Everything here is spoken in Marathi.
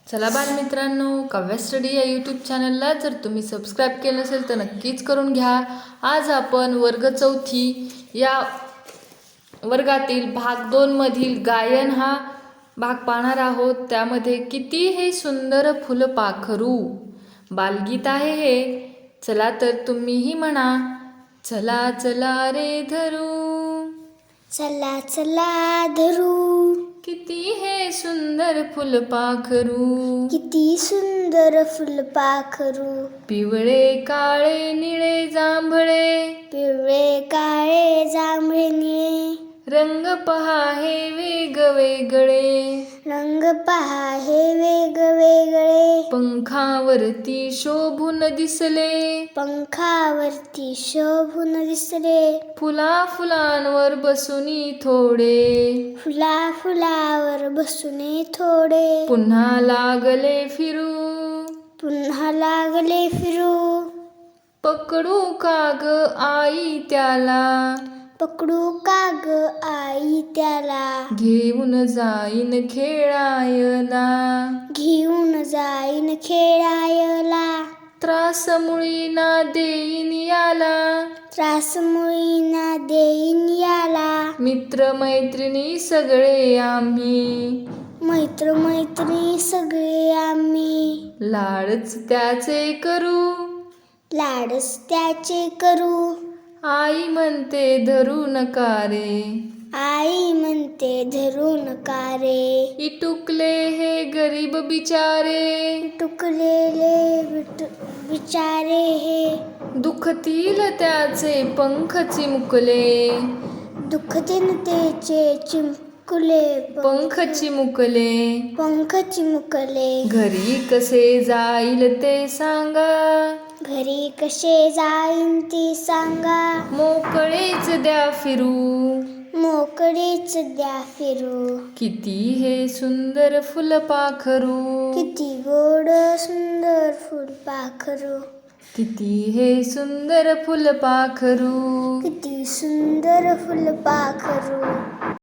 चला बालमित्रांनो, काव्या स्टडी या यूट्यूब चॅनलला जर तुम्ही सबस्क्राईब केलं नसेल तर नक्कीच करून घ्या. आज आपण वर्ग चौथी या वर्गातील भाग 2 मधील गायन हा भाग पाहणार आहोत. त्यामध्ये किती हे सुंदर फुलपाखरू बालगीत आहे हे. चला तर तुम्हीही म्हणा, चला चला रे धरू, चला चला धरू, किती हे सुंदर फुलपाखरू, किती सुंदर फुलपाखरू. पिवळे काळे निळे जांभळे, पिवळे काळे जांभळे निळे, रंग पहा हे वेगवेगळे, रंग पहा हे वेगवेगळे. पंखावरती शोभून दिसले, पंखावरती शोभून दिसले, फुला फुलांवर बसूनी थोडे, फुला फुलावर बसून थोडे. पुन्हा लागले फिरू, पुन्हा लागले फिरू, पकडू काग आई त्याला, पकडू काग आई त्याला. घेऊन जाईन खेळायला, घेऊन जाईन खेळायला. त्रासमुळी ना देईन याला, त्रासमुळीना देईन याला. मित्र मैत्रिणी सगळे आम्ही, मैत्र मैत्रिणी सगळे आम्ही, लाडच त्याचे करू, लाडच त्याचे करू. आई म्हणते धरू नका रे, आई म्हणते धरू नका रे. इटुकले हे गरीब बिचारे, टुकलेले बिचारे हे, दुखतील त्याचे पंख चिमुकले, दुःख त्याचे चिमुकले. पंख चिमुकले, पंख चिमुकले. घरी कसे जाईल ते सांगा, घरी कसे जाईन ते सांगा. मोकळेच द्या फिरू, मोकळेच द्या फिरू. किती हे सुंदर फुलपाखरू, किती गोड सुंदर फुलपाखरू, किती हे सुंदर फुलपाखरू. किती सुंदर फुलपाखरू.